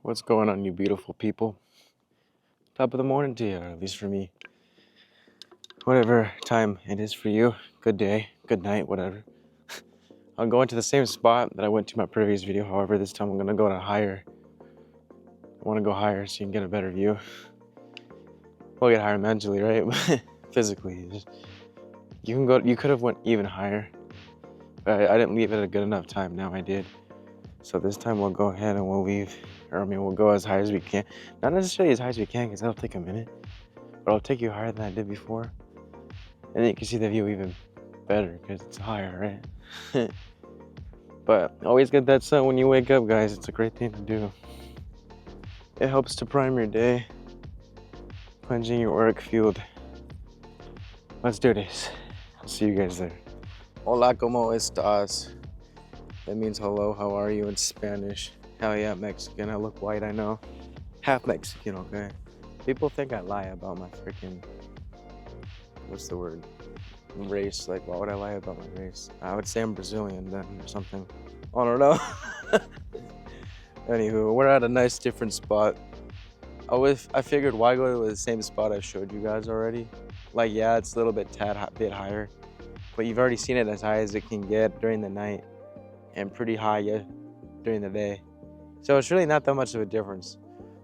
What's going on, you beautiful people? Top of the morning to you, or at least for me. Whatever time it is for you, good day, good night, whatever. I'm going to the same spot that I went to my previous video. However, this time I'm gonna go to higher. I want to go higher so you can get a better view. We'll get higher mentally, right? Physically, you can go. You could have went even higher, but I didn't leave it a good enough time. Now I did. So this time we'll go ahead and we'll leave. We'll go as high as we can. Not necessarily as high as we can, because that'll take a minute. But I'll take you higher than I did before. And then you can see the view even better because it's higher, right? But always get that sun when you wake up, guys. It's a great thing to do. It helps to prime your day, cleansing your auric field. Let's do this. I'll see you guys there. Hola, ¿cómo estás? That means hello, how are you in Spanish. Hell yeah, Mexican. I look white, I know. Half Mexican, okay? People think I lie about my freaking, what's the word? Race. Like, why would I lie about my race? I would say I'm Brazilian then or something. I don't know. Anywho, we're at a nice different spot. I figured why go to the same spot I showed you guys already. Like, yeah, it's a little bit bit higher, but you've already seen it as high as it can get during the night and pretty high during the day. So it's really not that much of a difference.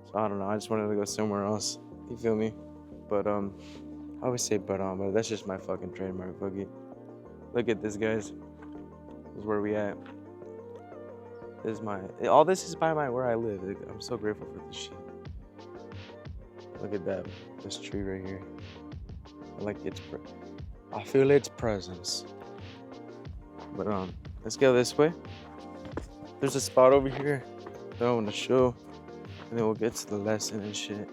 So I don't know, I just wanted to go somewhere else. You feel me? But I always say but that's just my fucking trademark boogie. Look at this, guys. This is where we at. This is all this is by where I live. I'm so grateful for this shit. Look at that, this tree right here. I feel its presence. But let's go this way. There's a spot over here that I want to show, and then we'll get to the lesson and shit.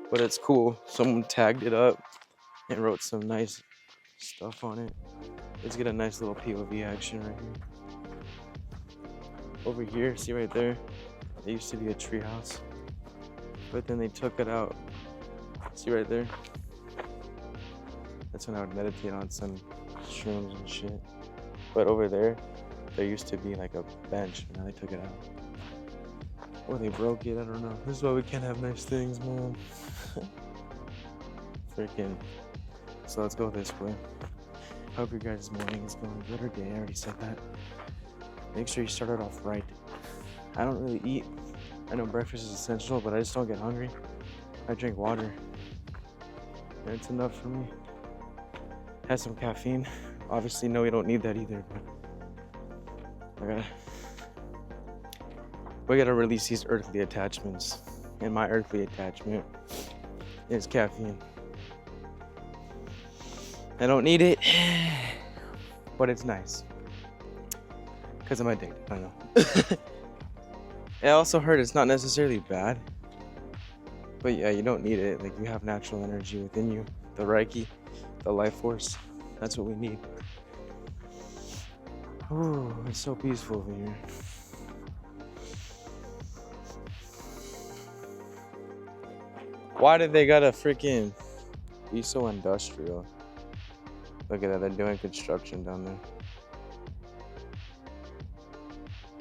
But it's cool. Someone tagged it up and wrote some nice stuff on it. Let's get a nice little POV action right here. Over here, see right there? There used to be a tree house, but then they took it out. See right there? That's when I would meditate on some shrooms and shit. But over there used to be like a bench, but now they took it out. Or they broke it, I don't know. This is why we can't have nice things, man. Freaking. So let's go this way. Hope your guys' morning is going good or day. I already said that. Make sure you start it off right. I don't really eat. I know breakfast is essential, but I just don't get hungry. I drink water. And it's enough for me. Has some caffeine. Obviously, no, you don't need that either, but we gotta release these earthly attachments. And my earthly attachment is caffeine. I don't need it, but it's nice. Because I'm addicted, I know. I also heard it's not necessarily bad. But yeah, you don't need it. Like, you have natural energy within you. The Reiki, the life force. That's what we need. Ooh, it's so peaceful over here. Why did they gotta freaking be so industrial? Look at that, they're doing construction down there.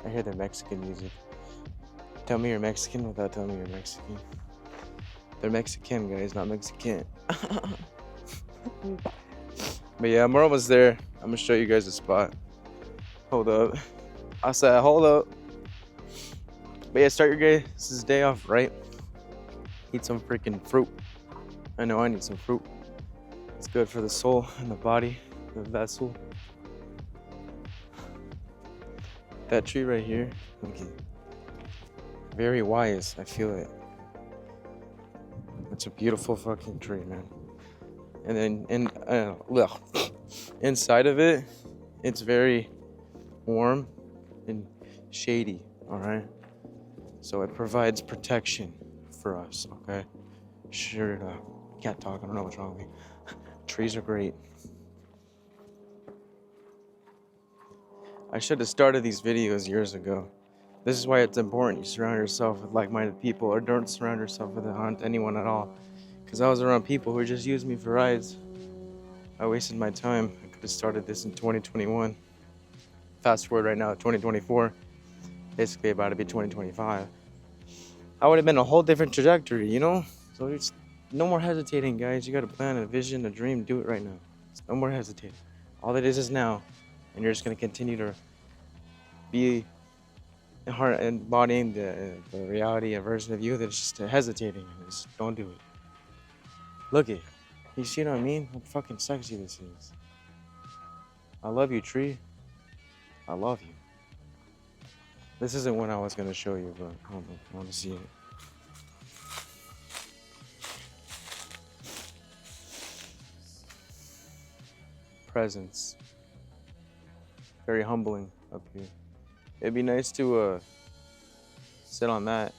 I hear the Mexican music. Tell me you're Mexican without telling me you're Mexican. They're Mexican, guys, not Mexican. But yeah, we're almost there. I'm gonna show you guys the spot. Hold up. I said, hold up. But yeah, start your guys' day off right. Eat some freaking fruit. I know I need some fruit. It's good for the soul and the body, the vessel. That tree right here, okay. Very wise, I feel it. It's a beautiful fucking tree, man. And then inside of it, it's very warm and shady, all right? So it provides protection for us, okay? Sure, can't talk, I don't know what's wrong with me. Trees are great. I should have started these videos years ago. This is why it's important you surround yourself with like-minded people, or don't surround yourself with anyone at all. Because I was around people who just used me for rides. I wasted my time. I could have started this in 2021. Fast forward right now, 2024. Basically about to be 2025. I would have been a whole different trajectory, you know? So it's no more hesitating, guys. You got a plan, a vision, a dream. Do it right now. No more hesitating. All it is now. And you're just going to continue to be embodying the reality, a version of you that's just hesitating. Just don't do it. Look it. You see what I mean? How fucking sexy this is. I love you, tree. I love you. This isn't what I was going to show you, but hold on. I want to see it. Presence. Very humbling up here. It'd be nice to sit on that,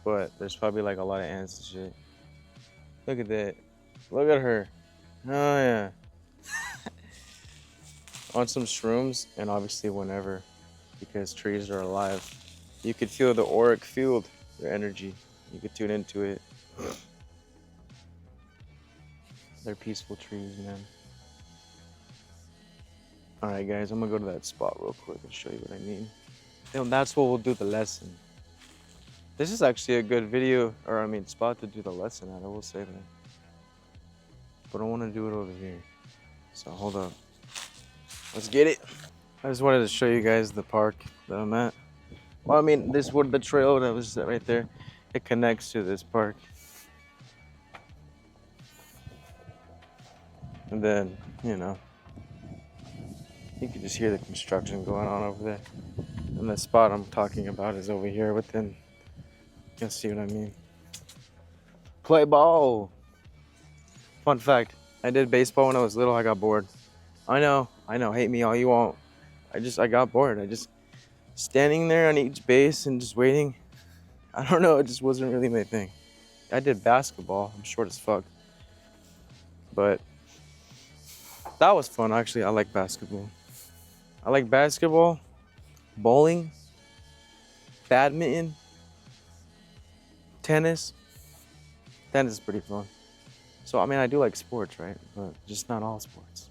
but there's probably like a lot of ants and shit. Look at that. Look at her. Oh yeah. On some shrooms, and obviously whenever, because trees are alive. You could feel the auric field, their energy. You could tune into it. They're peaceful trees, man. Alright guys, I'm gonna go to that spot real quick and show you what I mean. And that's what we'll do the lesson. This is actually a good video, or I mean spot to do the lesson at, I will say that. But I want to do it over here. So hold up. Let's get it. I just wanted to show you guys the park that I'm at. Well, I mean, this would the trail that was right there. It connects to this park. And then, you know, you can just hear the construction going on over there. And the spot I'm talking about is over here within. You can see what I mean. Play ball. Fun fact, I did baseball when I was little. I got bored. I know, hate me all you want. I got bored. I just standing there on each base and just waiting. I don't know, it just wasn't really my thing. I did basketball. I'm short as fuck. But that was fun, actually. I like basketball. I like basketball, bowling, badminton, tennis. Tennis is pretty fun. So, I mean, I do like sports, right? But just not all sports.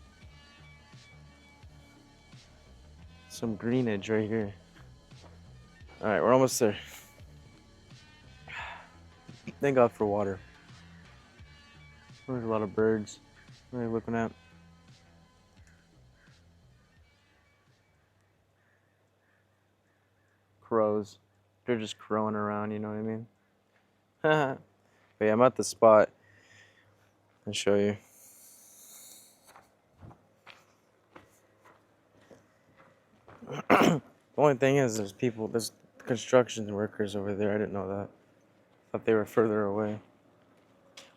Some greenage right here. All right, we're almost there. Thank God for water. There's a lot of birds. What are you looking at? Crows. They're just crowing around, you know what I mean? But yeah, I'm at the spot. I'll show you. The only thing is there's construction workers over there. I didn't know that. Thought they were further away.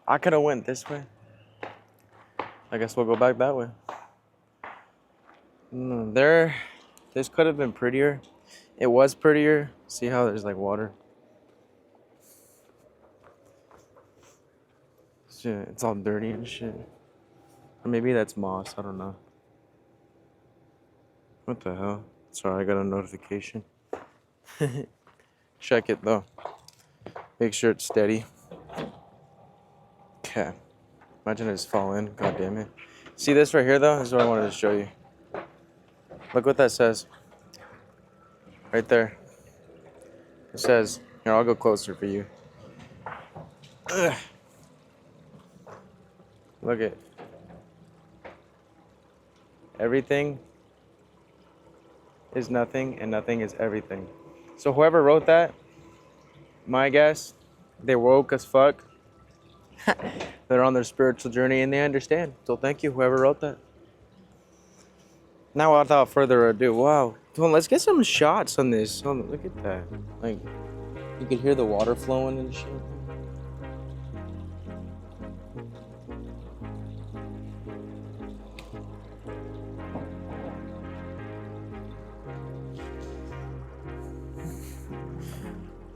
I could have went this way. I guess we'll go back that way. This could have been prettier. It was prettier. See how there's like water? Shit, it's all dirty and shit. Or maybe that's moss, I don't know. What the hell? Sorry, I got a notification. Check it though. Make sure it's steady. Okay. Imagine I just fall in. God damn it. See this right here though? This is what I wanted to show you. Look what that says. Right there. It says, here, I'll go closer for you. Ugh. Look at everything is nothing and nothing is everything. So whoever wrote that, my guess, they woke as fuck. They're on their spiritual journey and they understand. So thank you, whoever wrote that. Now without further ado, wow. Come on, let's get some shots on this. Oh, look at that. Like, you can hear the water flowing and shit.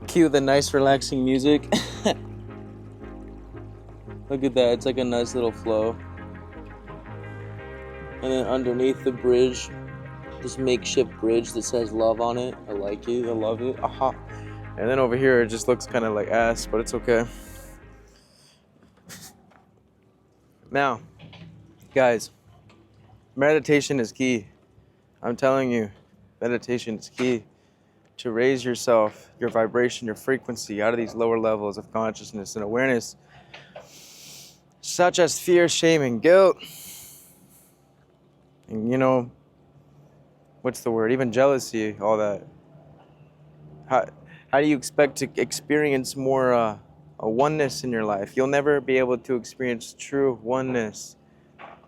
Cue the nice relaxing music. Look at that, it's like a nice little flow. And then underneath the bridge, this makeshift bridge that says love on it. I like it, I love it. Aha. And then over here, it just looks kind of like ass, but it's okay. Now, guys, meditation is key. I'm telling you, meditation is key. to raise yourself, your vibration, your frequency out of these lower levels of consciousness and awareness, such as fear, shame, and guilt. And you know, what's the word? Even jealousy, all that. How do you expect to experience more a oneness in your life? You'll never be able to experience true oneness,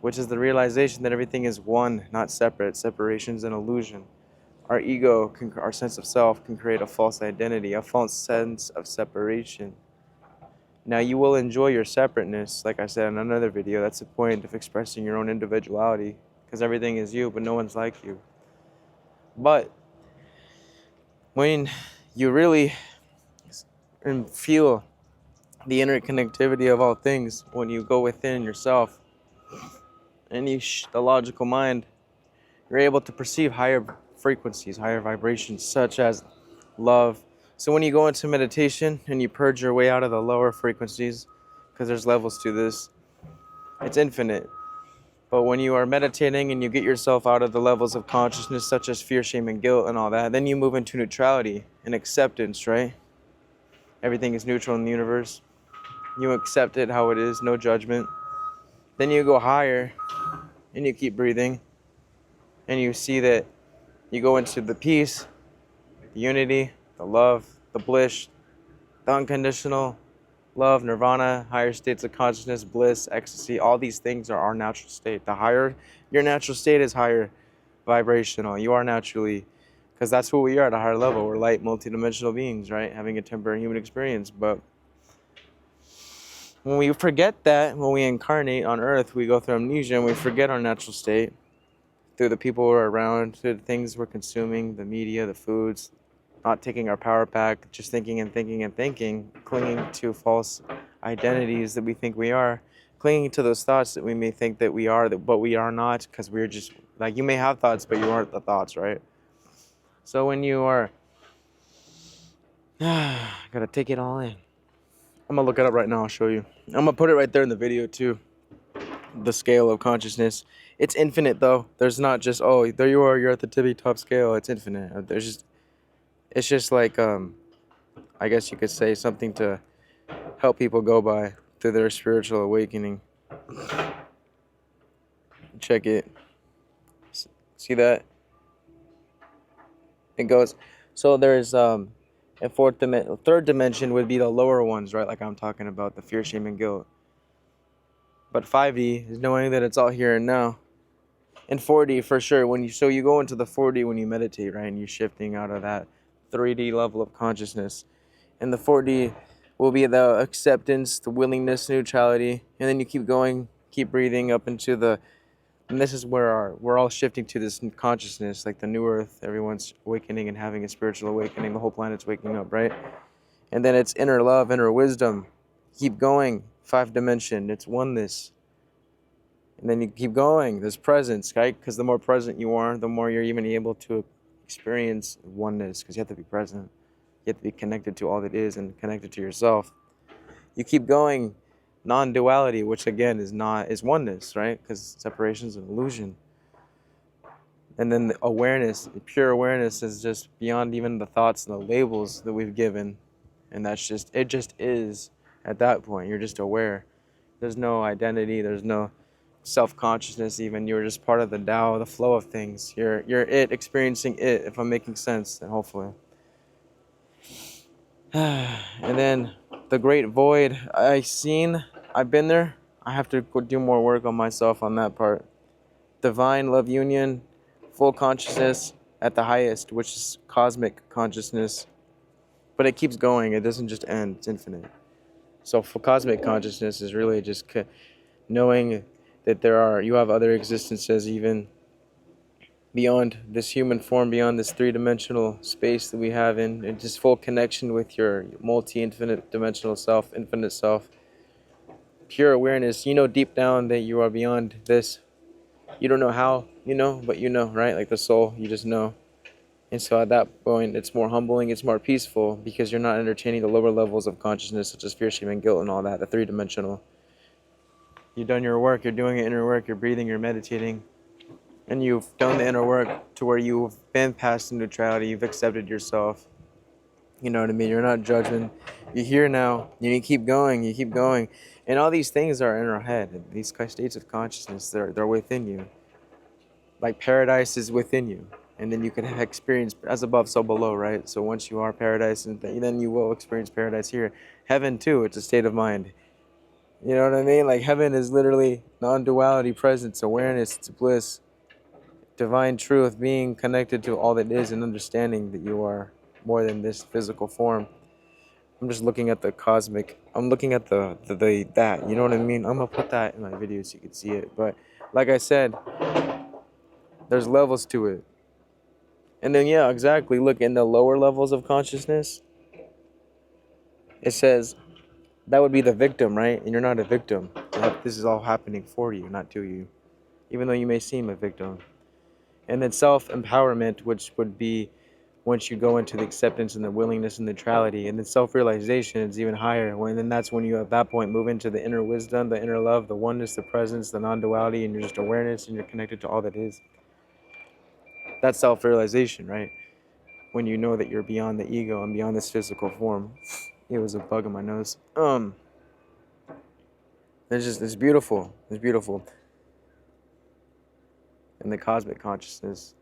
which is the realization that everything is one, not separate. Separation is an illusion. Our ego, our sense of self, can create a false identity, a false sense of separation. Now, you will enjoy your separateness, like I said in another video. That's the point of expressing your own individuality, because everything is you, but no one's like you. But when you really feel the interconnectivity of all things, when you go within yourself and the logical mind, you're able to perceive higher frequencies, higher vibrations, such as love. So when you go into meditation and you purge your way out of the lower frequencies, because there's levels to this, it's infinite. But when you are meditating and you get yourself out of the levels of consciousness, such as fear, shame, and guilt and all that, then you move into neutrality and acceptance, right? Everything is neutral in the universe. You accept it how it is, no judgment. Then you go higher and you keep breathing. And you see that you go into the peace, the unity, the love, the bliss, the unconditional love, nirvana, higher states of consciousness, bliss, ecstasy. All these things are our natural state. The higher your natural state is, higher vibrational. You are naturally, because that's who we are at a higher level. We're light, multidimensional beings, right? Having a temporary human experience. But when we forget that, when we incarnate on earth, we go through amnesia and we forget our natural state through the people we're around, through the things we're consuming, the media, the foods, not taking our power back, just thinking and thinking and thinking, clinging to false identities that we think we are, clinging to those thoughts that we may think that we are, but we are not, because we're just, like, you may have thoughts, but you aren't the thoughts, right? So when you are, gotta take it all in. I'm gonna look it up right now, I'll show you. I'm gonna put it right there in the video too. The scale of consciousness. It's infinite though. There's not just, oh, there you are, you're at the tippy top scale. It's infinite. It's just like, I guess you could say something to help people go by through their spiritual awakening. Check it. See that? It goes, so there's a third dimension would be the lower ones, right? Like I'm talking about, the fear, shame, and guilt. But 5D is knowing that it's all here and now. And 4D for sure. You go into the 4D when you meditate, right? And you're shifting out of that 3D level of consciousness. And the 4D will be the acceptance, the willingness, neutrality, and then you keep going, keep breathing up into and this is where we're all shifting to this consciousness, like the new earth. Everyone's awakening and having a spiritual awakening. The whole planet's waking up, right? And then it's inner love, inner wisdom. Keep going, 5 dimension. It's oneness. And then you keep going. There's presence, right? Because the more present you are, the more you're even able to experience oneness, because you have to be present. You have to be connected to all that is and connected to yourself. You keep going, non-duality, which again is oneness, right? Because separation is an illusion. And then the awareness, the pure awareness, is just beyond even the thoughts and the labels that we've given. And it just is at that point. You're just aware. There's no identity, there's no self-consciousness even. You're just part of the Tao, the flow of things. You're it, experiencing it, if I'm making sense, then hopefully. And then the great void, I've been there. I have to go do more work on myself on that part. Divine love union, full consciousness at the highest, which is cosmic consciousness. But it keeps going, it doesn't just end, it's infinite. So for cosmic consciousness is really just knowing that you have other existences even beyond this human form, beyond this 3-dimensional space that we have and just full connection with your multi-infinite dimensional self, infinite self. Pure awareness, you know deep down that you are beyond this. You don't know how, but you know, right? Like the soul, you just know. And so at that point, it's more humbling, it's more peaceful, because you're not entertaining the lower levels of consciousness, such as fear, shame, and guilt and all that, the 3-dimensional. You've done your work, you're doing your inner work, you're breathing, you're meditating. and you've done the inner work to where you've been past the neutrality, you've accepted yourself. You know what I mean? You're not judging. You're here now. You keep going. You keep going, and all these things are in our head. These states of consciousness, they're within you. Like paradise is within you, and then you can have experience as above, so below, right? So once you are paradise, and then you will experience paradise here. Heaven too. It's a state of mind. You know what I mean? Like heaven is literally non-duality, presence, awareness, it's bliss, divine truth, being connected to all that is, and understanding that you are more than this physical form. I'm just looking at the cosmic. I'm looking at the that. You know what I mean? I'm gonna put that in my video so you can see it. But like I said, there's levels to it. And then yeah, exactly. Look in the lower levels of consciousness. It says that would be the victim, right? And you're not a victim. This is all happening for you, not to you, even though you may seem a victim. And then self-empowerment, which would be once you go into the acceptance and the willingness and neutrality, and then self-realization is even higher. Then that's when you at that point move into the inner wisdom, the inner love, the oneness, the presence, the non-duality, and you're just awareness and you're connected to all that is. That's self-realization, right? When you know that you're beyond the ego and beyond this physical form. It was a bug in my nose. It's beautiful. It's beautiful. And the cosmic consciousness.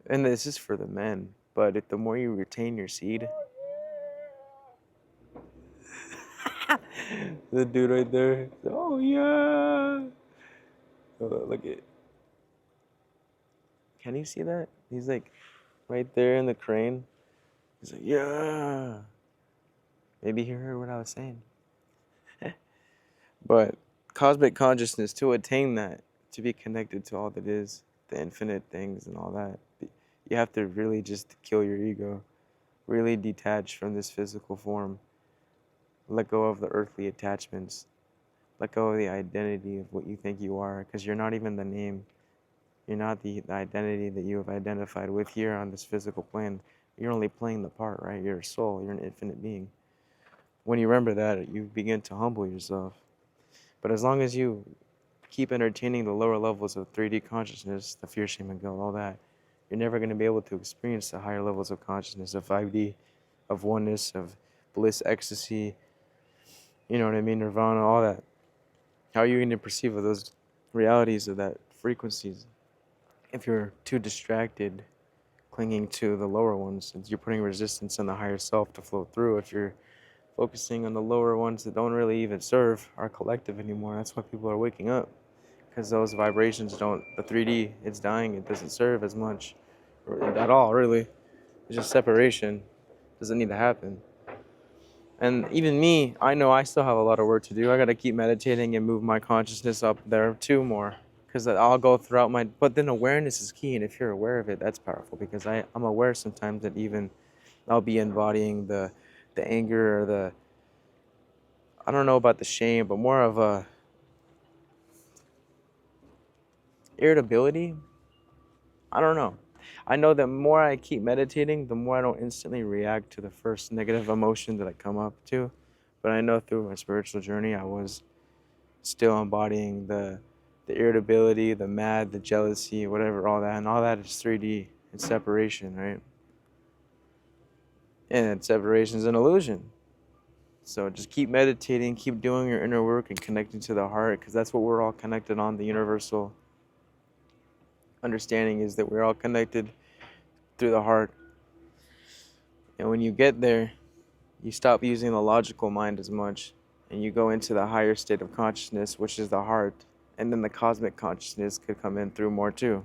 And this is for the men, but the more you retain your seed, the dude right there, oh yeah. Look at, can you see that? He's like right there in the crane. He's like, yeah. Maybe he heard what I was saying. But cosmic consciousness, to attain that, to be connected to all that is, the infinite things and all that, you have to really just kill your ego, really detach from this physical form, let go of the earthly attachments, let go of the identity of what you think you are, because you're not even the name. You're not the identity that you have identified with here on this physical plane. You're only playing the part, right? You're a soul. You're an infinite being. When you remember that, you begin to humble yourself. But as long as you keep entertaining the lower levels of 3D consciousness, the fear, shame, and guilt, all that, you're never going to be able to experience the higher levels of consciousness, of 5D, of oneness, of bliss, ecstasy, you know what I mean, nirvana, all that. How are you going to perceive of those realities of that frequencies if you're too distracted clinging to the lower ones? You're putting resistance on the higher self to flow through. If you're focusing on the lower ones that don't really even serve our collective anymore, that's why people are waking up, because those vibrations don't, the 3D, it's dying, it doesn't serve as much at all, really. It's just separation. Doesn't need to happen. And even me, I know I still have a lot of work to do. I got to keep meditating and move my consciousness up there too more, because I'll go throughout my, but then awareness is key. And if you're aware of it, that's powerful, because I'm aware sometimes that even I'll be embodying the anger or the, I don't know about the shame, but more of a irritability. I don't know. I know that more I keep meditating, the more I don't instantly react to the first negative emotion that I come up to. But I know through my spiritual journey, I was still embodying the irritability, the mad, the jealousy, whatever, all that. And all that is 3D. It's separation, right? And separation is an illusion. So just keep meditating, keep doing your inner work and connecting to the heart, because that's what we're all connected on. The universal understanding is that we're all connected through the heart. And when you get there, you stop using the logical mind as much, and you go into the higher state of consciousness, which is the heart. And then the cosmic consciousness could come in through more too.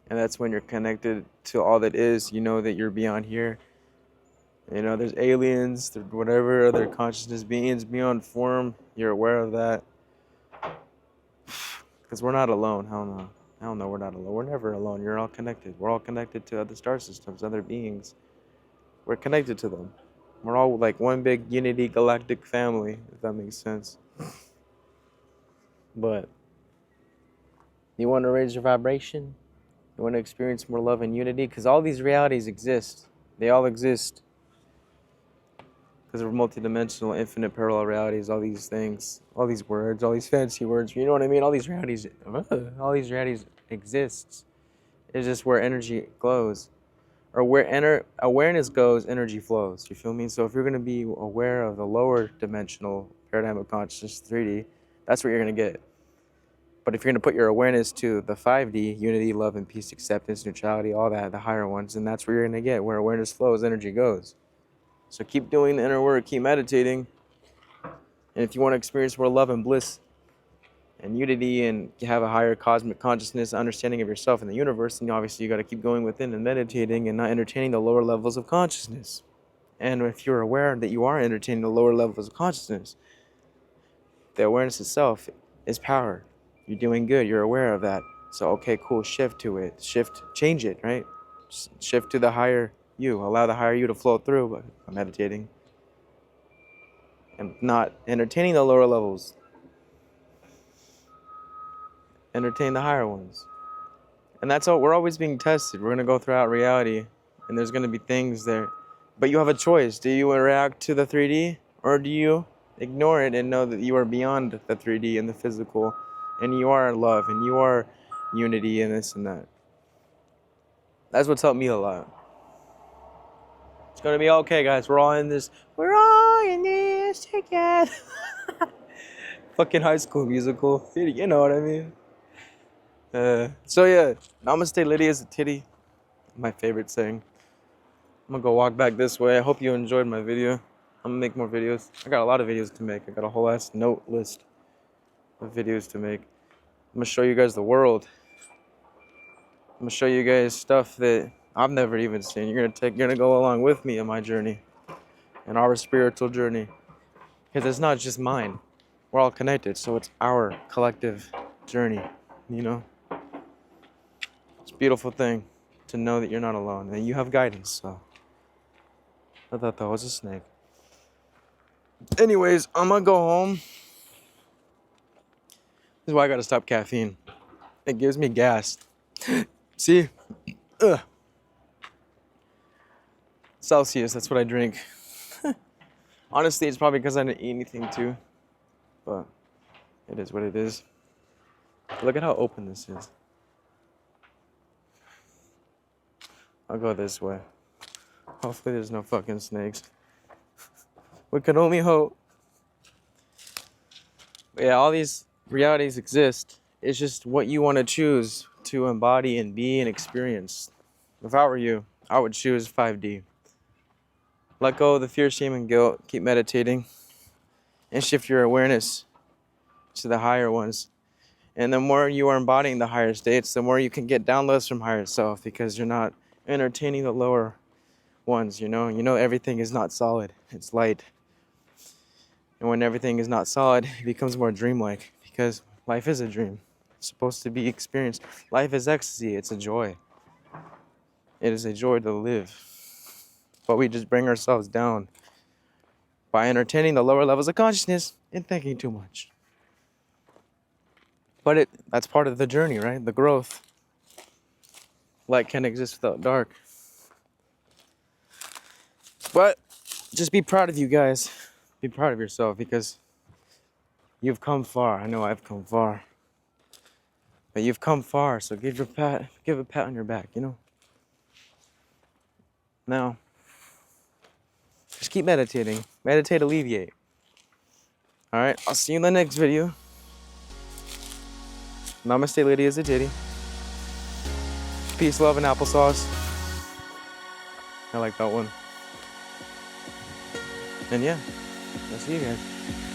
And that's when you're connected to all that is. You know that you're beyond here. You know, there's aliens, there's whatever other consciousness beings beyond form. You're aware of that. Because we're not alone. Hell no. Hell no, we're not alone. We're never alone. You're all connected. We're all connected to other star systems, other beings. We're connected to them. We're all like one big unity galactic family, if that makes sense. But you want to raise your vibration? You want to experience more love and unity? Because all these realities exist. They all exist. Because we're multidimensional, infinite parallel realities, all these things, all these words, all these fancy words. You know what I mean? All these realities exists. It's just where energy glows. Or where awareness goes, energy flows. You feel me? So if you're going to be aware of the lower dimensional paradigm of consciousness, 3D, that's what you're going to get. But if you're going to put your awareness to the 5D, unity, love, and peace, acceptance, neutrality, all that, the higher ones, then that's where you're going to get. Where awareness flows, energy goes. So keep doing the inner work, keep meditating. And if you want to experience more love and bliss and unity and have a higher cosmic consciousness, understanding of yourself and the universe, then obviously you got to keep going within and meditating and not entertaining the lower levels of consciousness. And if you're aware that you are entertaining the lower levels of consciousness, the awareness itself is power. You're doing good. You're aware of that. So, okay, cool. Shift to it. Change it, right? Shift to the higher you. Allow the higher you to flow through by meditating and not entertaining the lower levels. Entertain the higher ones. And that's all. We're always being tested. We're going to go throughout reality, and there's going to be things there. But you have a choice. Do you react to the 3D, or do you ignore it and know that you are beyond the 3D and the physical, and you are love, and you are unity, and this and that? That's what's helped me a lot. It's going to be okay, guys. We're all in this. We're all in this together. Fucking High School Musical. You know what I mean? So yeah, Namaste Lydia's a titty. My favorite saying. I'm gonna go walk back this way. I hope you enjoyed my video. I'm gonna make more videos. I got a lot of videos to make. I got a whole ass note list of videos to make. I'm gonna show you guys the world. I'm gonna show you guys stuff that I've never even seen. You're gonna go along with me in my journey, in our spiritual journey, because it's not just mine. We're all connected, so it's our collective journey. You know, it's a beautiful thing to know that you're not alone and you have guidance. So I thought that was a snake. Anyways, I'm gonna go home. This is why I gotta stop caffeine. It gives me gas. See? Ugh. Celsius, that's what I drink. Honestly, it's probably because I didn't eat anything too. But it is what it is. Look at how open this is. I'll go this way. Hopefully there's no fucking snakes. We can only hope. But yeah, all these realities exist. It's just what you want to choose to embody and be and experience. If I were you, I would choose 5D. Let go of the fear, shame, and guilt. Keep meditating. And shift your awareness to the higher ones. And the more you are embodying the higher states, the more you can get downloads from higher self, because you're not entertaining the lower ones, you know? You know everything is not solid. It's light. And when everything is not solid, it becomes more dreamlike, because life is a dream. It's supposed to be experienced. Life is ecstasy. It's a joy. It is a joy to live. But we just bring ourselves down by entertaining the lower levels of consciousness and thinking too much. But that's part of the journey, right? The growth. Light can't exist without dark. But just be proud of you guys. Be proud of yourself, because you've come far. I know I've come far. But you've come far, so give a pat on your back, you know? Now, just keep meditating. Meditate, alleviate. Alright, I'll see you in the next video. Namaste, Lydia's a titty. Peace, love, and applesauce. I like that one. And yeah, I'll see you guys.